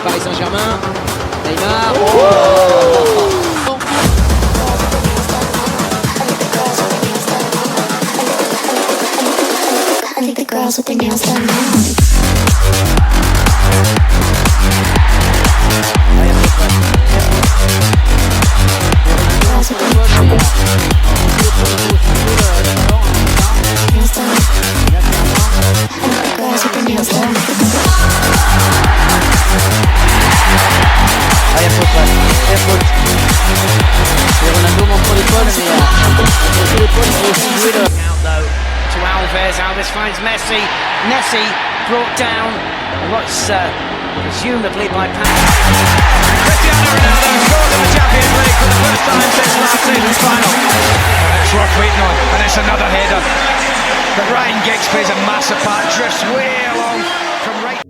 Paris Saint-Germain. Neymar. Girls with their nails done now. Alves finds Messi. Messi brought down what's presumably by Cristiano Ronaldo scores in the Champions League for the first time since last season's final. And it's rock beaten on, and it's another header. But Ryan Giggs plays a massive part, drifts way along from right.